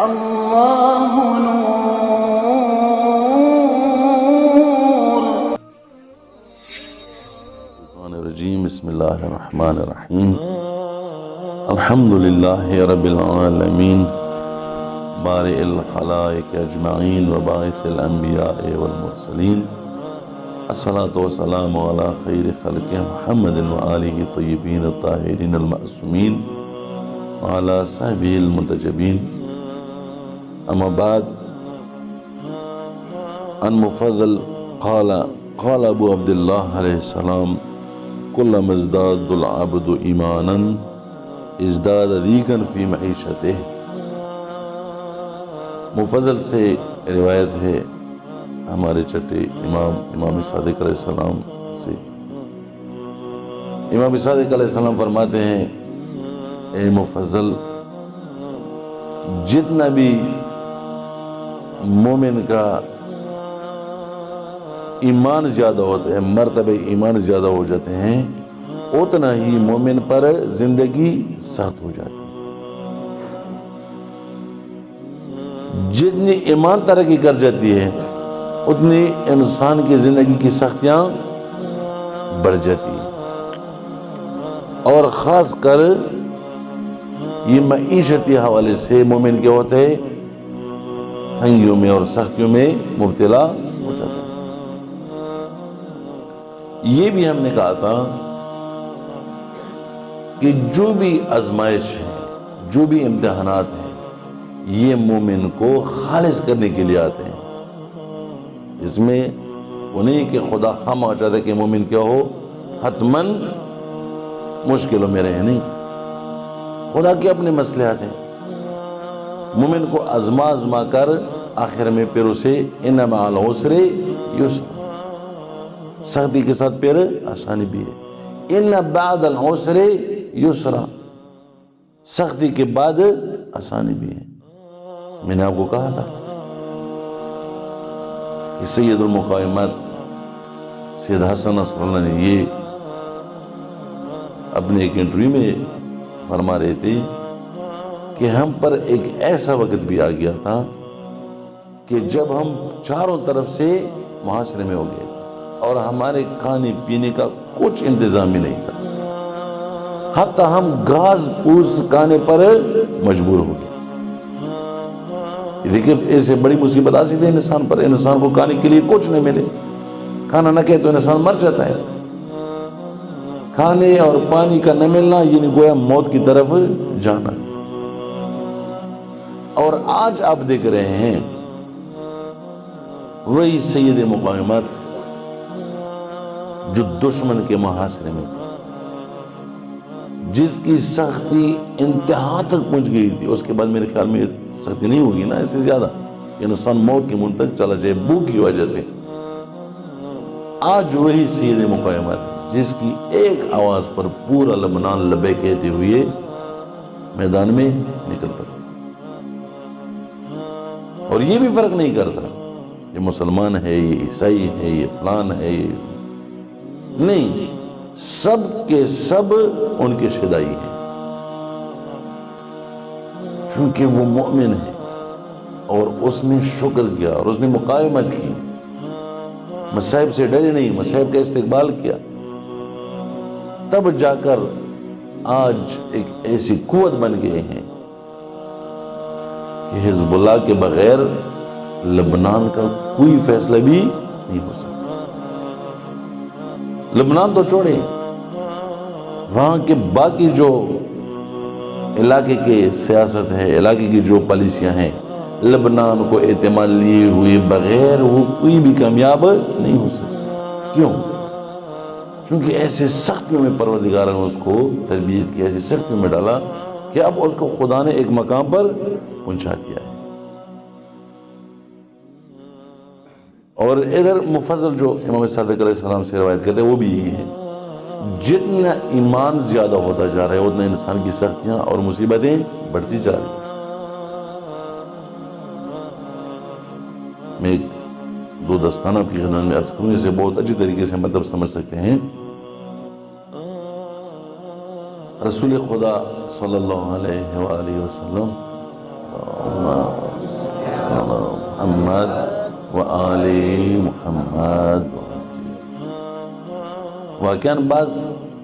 اللہ نور۔ الرجیم بسم اللہ الرحمن الرحیم الحمد للہ رب العالمین بارئ الخلائق اجمعین وباعث الانبیاء والمرسلین الصلاة والسلام علی خیر خلق محمد وآلہ طیبین الطاہرین المعصومین وعلی صحبہ المنتجبین اما بعد عن مفضل قال ابو عبداللہ علیہ السلام كلما ازداد العبد ایمانا ازداد ضیقا فی معیشتہ۔ مفضل سے روایت ہے ہمارے چھٹے امام صادق علیہ السلام سے۔ امام صادق علیہ السلام فرماتے ہیں اے مفضل، جتنا بھی مومن کا ایمان زیادہ ہوتا ہے، مرتبہ ایمان زیادہ ہو جاتے ہیں، اتنا ہی مومن پر زندگی سخت ہو جاتی ہے۔ جتنی ایمان ترقی کر جاتی ہے اتنی انسان کی زندگی کی سختیاں بڑھ جاتی ہیں، اور خاص کر یہ معیشتی حوالے سے مومن کے ہوتے ہیں تنگیوں میں اور سختیوں میں مبتلا ہو جاتا ہے۔ یہ بھی ہم نے کہا تھا کہ جو بھی آزمائش ہے، جو بھی امتحانات ہیں، یہ مومن کو خالص کرنے کے لیے آتے ہیں۔ اس میں وہ نہیں کہ خدا خواہ چاہتا ہے کہ مومن کیا ہو، حتماً مشکلوں میں رہے، نہیں، خدا کے اپنے مسئلات ہیں۔ مومن کو آزما کر آخر میں پھر اسے ان مع العسر یسر، سختی کے ساتھ پھر آسانی بھی ہے۔ ان بعد العسر یسرا، سختی کے بعد آسانی بھی ہے۔ میں نے آپ کو کہا تھا کہ سید المقامات سید حسن نصر اللہ نے یہ اپنے ایک انٹرویو میں فرما رہے تھے کہ ہم پر ایک ایسا وقت بھی آ گیا تھا کہ جب ہم چاروں طرف سے محاصرے میں ہو گئے اور ہمارے کھانے پینے کا کچھ انتظام ہی نہیں تھا، حتی ہم گھاس پھوس کھانے پر مجبور ہو گئے۔ لیکن ایسے بڑی مصیبت آ سکتی ہے انسان پر، انسان کو کھانے کے لیے کچھ نہیں ملے، کھانا نہ کہے تو انسان مر جاتا ہے۔ کھانے اور پانی کا نہ ملنا یعنی گویا موت کی طرف جانا۔ اور آج آپ دیکھ رہے ہیں وہی سید مقامات جو دشمن کے محاصرے میں تھے، جس کی سختی انتہا تک پہنچ گئی تھی، اس کے بعد میرے خیال میں سختی نہیں ہوگی نا اس سے زیادہ، کہ انسان موت کے منہ تک چلا جائے بھوک کی وجہ سے۔ آج وہی سید مقامات جس کی ایک آواز پر پورا لبنان لبے کہتے ہوئے میدان میں نکل پڑتا، اور یہ بھی فرق نہیں کرتا یہ مسلمان ہے، یہ عیسائی ہے، یہ فلان ہے، یہ نہیں، سب کے سب ان کے شدائی ہیں، چونکہ وہ مومن ہے اور اس نے شکر کیا اور اس نے مقاومت کی، مصائب سے ڈرے نہیں، مصائب کا استقبال کیا، تب جا کر آج ایک ایسی قوت بن گئے ہیں کہ حزب اللہ کے بغیر لبنان کا کوئی فیصلہ بھی نہیں ہو سکتا۔ لبنان تو چھوڑیں، وہاں کے باقی جو علاقے کے سیاست ہے، علاقے کی جو پالیسیاں ہیں، لبنان کو اعتماد لیے ہوئے بغیر وہ کوئی بھی کامیاب نہیں ہو سکتی۔ کیوں؟ چونکہ ایسے سختیوں میں پروردگار نے اس کو تربیت کی، ایسی سختیوں میں ڈالا کہ اب اس کو خدا نے ایک مقام پر پہنچا دیا ہے۔ اور ادھر مفضل جو امام صادق علیہ السلام سے روایت کرتے ہیں وہ بھی یہی ہے، جتنا ایمان زیادہ ہوتا جا رہا ہے اتنا انسان کی سختیاں اور مصیبتیں بڑھتی جا رہی ہیں۔ میں ایک دو دستانہ کی خدمت میں عرض کروں، اسے بہت اچھی طریقے سے مطلب سمجھ سکتے ہیں۔ رسول خدا صلی اللہ علیہ وآلہ وسلم محمد و آل محمد. واقعاً بعض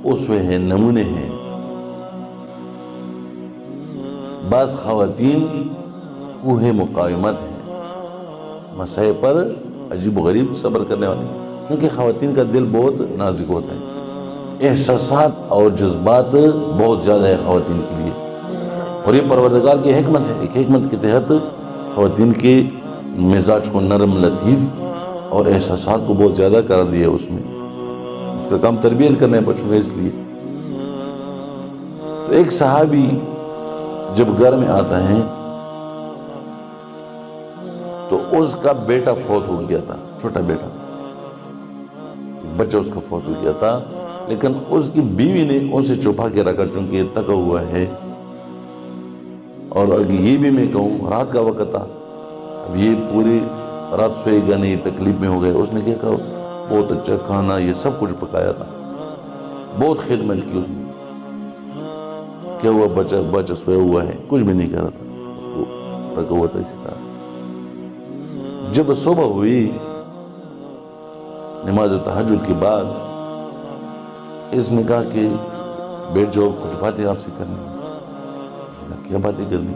اسوے ہیں، نمونے ہیں. بعض خواتین کوہ مقاومت ہیں، مسائل پر عجیب و غریب صبر کرنے والی، کیونکہ خواتین کا دل بہت نازک ہوتا ہے، احساسات اور جذبات بہت زیادہ ہے خواتین کے لیے. اور یہ پروردگار کی حکمت ہے. ایک حکمت کے تحت خواتین کے مزاج کو نرم، لطیف اور احساسات کو بہت زیادہ کر دیا. اس کا کام تربیت کرنے بچوں کا. اس لیے تو ایک صحابی جب گھر میں آتا ہے تو اس کا بیٹا فوت ہو گیا تھا، چھوٹا بیٹا، بچہ اس کا فوت ہو گیا تھا. لیکن اس کی بیوی نے اسے چھپا کے رکھا، چونکہ تکا ہوا ہے. اور یہ بھی میں کہوں، رات کا وقت تھا، اب یہ پوری رات سوئے گا نہیں، تکلیف میں ہو گئے. اس نے کیا کہا، بہت اچھا کھانا یہ سب کچھ پکایا تھا، بہت خدمت کی اس نے. کیا ہوا، بچہ سویا ہوا ہے، کچھ بھی نہیں کر رہا تھا، اس کو رکھا ہوا تھا اسی طرح. جب صبح ہوئی نماز تہجد کے بعد، اس نے کہا کہ بیٹھ جاؤ، کچھ باتیں آپ سے کرنی. کیا باتیں کرنی؟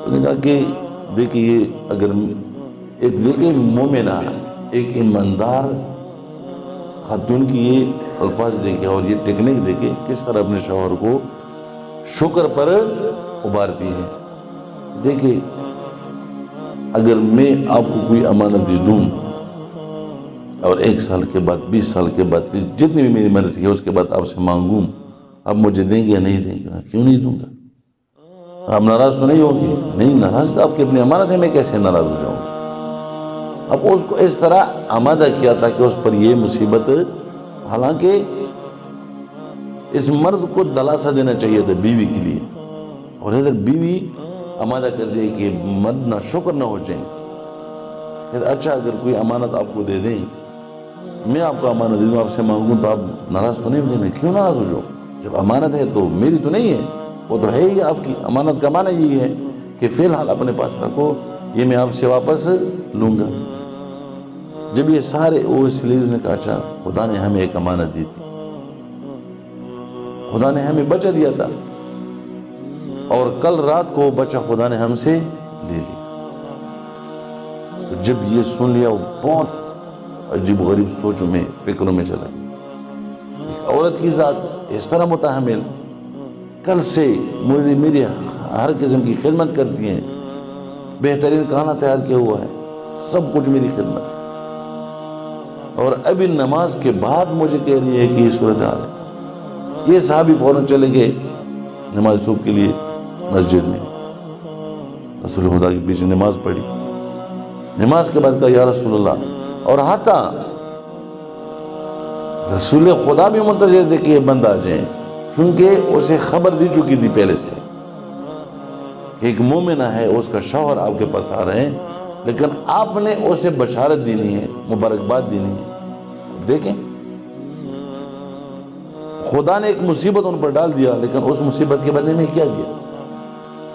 اس نے کہا کہ دیکھیے، اگر ایک مومنہ، ایک ایماندار خاتون کی یہ الفاظ دیکھے اور یہ ٹیکنیک دیکھے کس طرح اپنے شوہر کو شکر پر ابھارتی ہے. دیکھیں، اگر میں آپ کو کوئی امانت دے دوں اور 1 سال کے بعد، 20 سال کے بعد، جتنی بھی میری مرضی ہے اس کے بعد آپ سے مانگوں، آپ مجھے دیں گے یا نہیں دیں گے؟ کیوں نہیں دوں گا؟ آپ ناراض تو نہیں ہوگی؟ نہیں ناراض، آپ کی اپنی امانت ہے، میں کیسے ناراض ہو جاؤں؟ اب اس کو اس طرح آمادہ کیا تھا کہ اس پر یہ مصیبت، حالانکہ اس مرد کو دلاسا دینا چاہیے تھا بیوی کے لیے، اور ادھر بیوی آمادہ کر دے کہ مرد نہ شکر نہ ہو جائیں. اچھا، اگر کوئی امانت آپ کو دے دیں، میں آپ کو امانت دے دوں، آپ سے مانگوں تو آپ ناراض تو نہیں ہو جائیں؟ کیوں ناراض ہو جاؤ؟ جب امانت ہے تو میری تو نہیں ہے، وہ تو ہے ہی آپ کی. امانت کا معنی یہی ہے کہ فی الحال اپنے پاس رکھو، یہ میں آپ سے واپس لوں گا. جب یہ سارے اس لیے نے کہا، اچھا، خدا نے ہمیں ایک امانت دی تھی، خدا نے ہمیں بچہ دیا تھا، اور کل رات کو بچہ خدا نے ہم سے لے لیا. تو جب یہ سن لیا، وہ بہت عجیب و غریب سوچوں میں، فکروں میں چلا گیا. ایک عورت کی ذات اس طرح متحمل، کل سے میری ہر قسم کی خدمت کرتی ہیں، بہترین کھانا تیار کیا ہوا ہے، سب کچھ میری خدمت، اور ابھی نماز کے بعد مجھے کہہ رہی ہے کہ یہ صورتحال ہے. یہ صحابی فوراً چلے گئے نماز صبح کے لیے مسجد میں. رسول خدا کے پیچھے نماز پڑھی. نماز کے بعد کہا، یا رسول اللہ. اور حتیٰ رسول خدا بھی منتظر تھے کہ یہ بندہ آ جائیں، چونکہ اسے خبر دی چکی تھی پہلے سے کہ ایک مومنہ ہے، اس کا شوہر آپ کے پاس آ رہے ہیں، لیکن آپ نے اسے بشارت دینی ہے، مبارکباد دینی ہے. دیکھیں، خدا نے ایک مصیبت ان پر ڈال دیا، لیکن اس مصیبت کے بدلے میں کیا دیا؟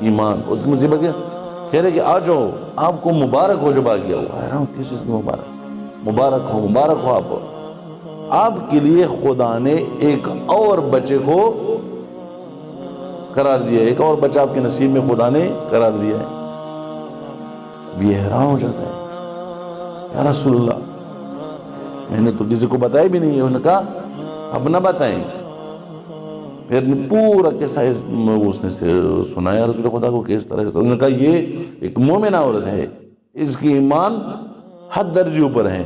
ایمان. اس مصیبت کے کہہ رہے کہ آ جاؤ، آپ کو مبارک ہو جب آ گیا. وہ حیران، کس چیز کی مبارک ہو؟ مبارک ہو آپ کے لیے خدا نے ایک اور بچے کو قرار دیا ہے، ایک اور بچہ آپ کے نصیب میں خدا نے قرار دیا ہے. اب یہ حیران ہو جاتا ہے، یا رسول اللہ، میں نے تو کسی کو بتایا بھی نہیں ہے. انہوں نے کہا، اب نہ بتائیں. پھر پورا قصہ اس نے سنایا رسول خدا کو کہ اس طرح. انہوں نے کہا، یہ ایک مومنہ عورت ہے، اس کی ایمان حد درجے اوپر ہے،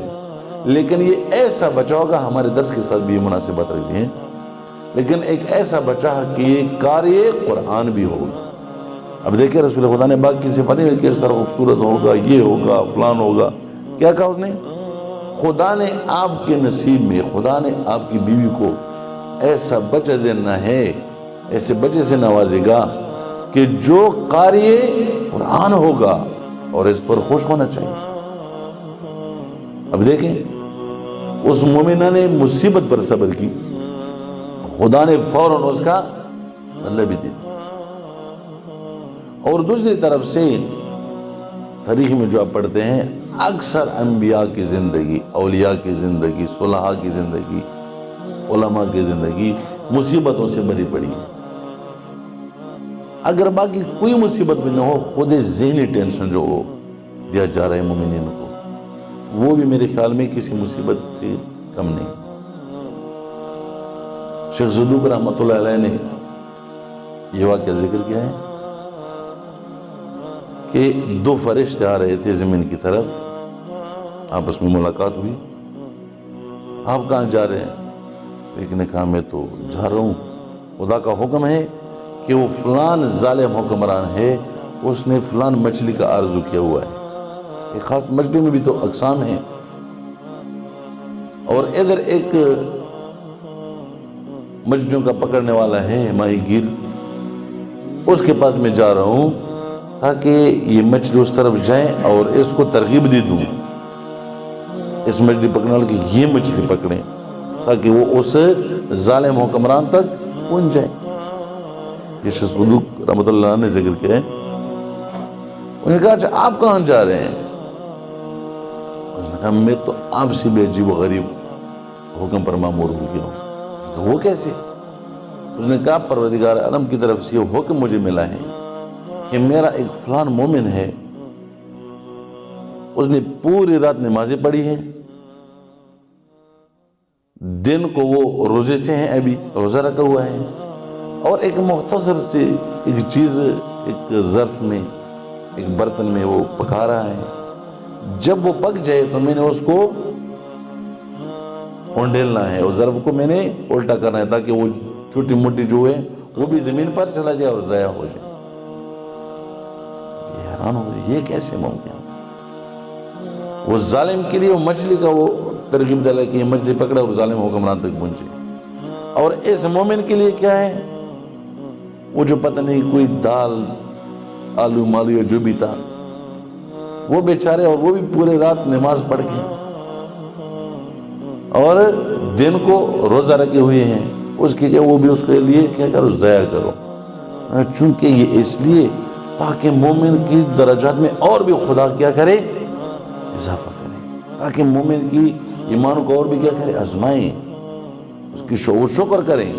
لیکن یہ ایسا بچہ ہوگا، ہمارے درس کے ساتھ بھی یہ مناسبت رکھتی ہیں، لیکن ایک ایسا بچہ کہ یہ قاری قرآن بھی ہوگا. اب دیکھیں، رسول خدا نے باقی صفات نہیں کہ اس طرح خوبصورت ہوگا، یہ ہوگا، فلان ہوگا. کیا کہا اس نے؟ خدا نے آپ کے نصیب میں، خدا نے آپ کی بیوی کو ایسا بچہ دینا ہے، ایسے بچے سے نوازے گا کہ جو قاری قرآن ہوگا، اور اس پر خوش ہونا چاہیے. اب دیکھیں، اس مومنہ نے مصیبت پر صبر کی، خدا نے فوراً اس کا بدلہ بھی دیا. اور دوسری طرف سے تاریخ میں جو آپ پڑھتے ہیں اکثر انبیاء کی زندگی، اولیاء کی زندگی، صلحاء کی زندگی، علماء کی زندگی مصیبتوں سے بھری پڑی ہے۔ اگر باقی کوئی مصیبت بھی نہ ہو، خود ذہنی ٹینشن جو ہو دیا جا رہا ہے مومنین کو، وہ بھی میرے خیال میں کسی مصیبت سے کم نہیں۔ شیخ صدوق رحمۃ اللہ علیہ نے یہ واقعہ ذکر کیا ہے کہ دو فرشتے آ رہے تھے زمین کی طرف، آپس میں ملاقات ہوئی۔ آپ کہاں جا رہے ہیں؟ ایک نے کہا میں تو جا رہا ہوں، خدا کا حکم ہے کہ وہ فلان ظالم حکمران ہے، اس نے فلان مچھلی کا آرزو کیا ہوا ہے۔ ایک خاص مچھلی میں بھی تو اقسام ہیں، اور ادھر ایک مچھلیوں کا پکڑنے والا ہے ماہی گیر، اس کے پاس میں جا رہا ہوں تاکہ یہ مچھلی اس طرف جائیں اور اس کو ترغیب دے دوں، اس مچھلی پکڑنے والے کی یہ مچھلی پکڑیں تاکہ وہ اس ظالم حکمران تک پہنچ جائے۔ یہ شیخ صدوق رحمۃ اللہ نے ذکر کیا ہے۔ انہوں نے کہا اچھا آپ کہاں جا رہے ہیں؟ اس نے کہا میں تو آپ سے بھی عجیب و غریب حکم پر مامور ہو گیا ہوں۔ وہ کیسے؟ اس نے کہا پروردگار عالم کی طرف سے یہ حکم مجھے ملا ہے کہ میرا ایک فلان مومن ہے، اس نے پوری رات نمازیں پڑھی ہیں، دن کو وہ روزے سے ہیں، ابھی روزہ رکھا ہوا ہے، اور ایک مختصر سی ایک چیز ایک ظرف میں ایک برتن میں وہ پکا رہا ہے، جب وہ پک جائے تو میں نے اس کو اونڈیلنا ہے، اس ظرف کو میں نے الٹا کرنا ہے تاکہ وہ چھوٹی موٹی جو ہے وہ بھی زمین پر چلا جائے اور ضائع ہو جائے۔ یہ حیران ہو گئے، یہ کیسے ممکن؟ وہ ظالم کے لیے وہ مچھلی کا وہ ترغیب ڈالا کہ یہ مچھلی پکڑا اور ظالم حکمران تک پہنچے، اور اس مومن کے لیے کیا ہے؟ وہ جو پتہ نہیں کوئی دال آلو مالو یا جو بھی تھا، وہ بیچارے، اور وہ بھی پورے رات نماز پڑھ کے اور دن کو روزہ رکھے ہوئے ہیں، اس کے کہ وہ بھی اس کے لیے کیا کرو؟ ضائع کرو۔ چونکہ یہ اس لیے تاکہ مومن کی درجات میں اور بھی خدا کیا کرے؟ اضافہ کرے، تاکہ مومن کی ایمان کو اور بھی کیا کرے؟ آزمائیں، اس کی شکر کریں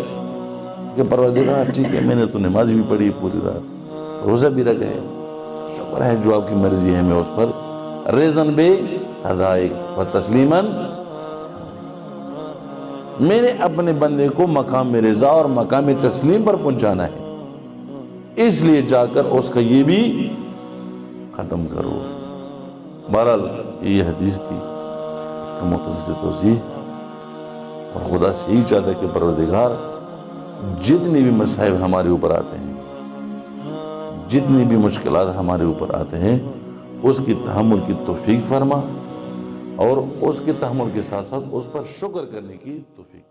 کہ پروردگار ٹھیک ہے میں نے تو نماز بھی پڑھی پوری رات، روزہ بھی رکھے، شکر ہے جو آپ کی مرضی ہے میں اس پر رضاً بے ادائک و تسلیماً، میں نے اپنے بندے کو مقام رضا اور مقام تسلیم پر پہنچانا ہے، اس لیے جا کر اس کا یہ بھی ختم کرو۔ بہرحال یہ حدیث تھی، اس کا مختصر توضیح، اور خدا سے ہی چاہتا ہے کہ پروردگار جتنی بھی مصائب ہمارے اوپر آتے ہیں، جتنی بھی مشکلات ہمارے اوپر آتے ہیں، اس کی تحمل کی توفیق فرما، اور اس کے تحمل کے ساتھ ساتھ اس پر شکر کرنے کی توفیق۔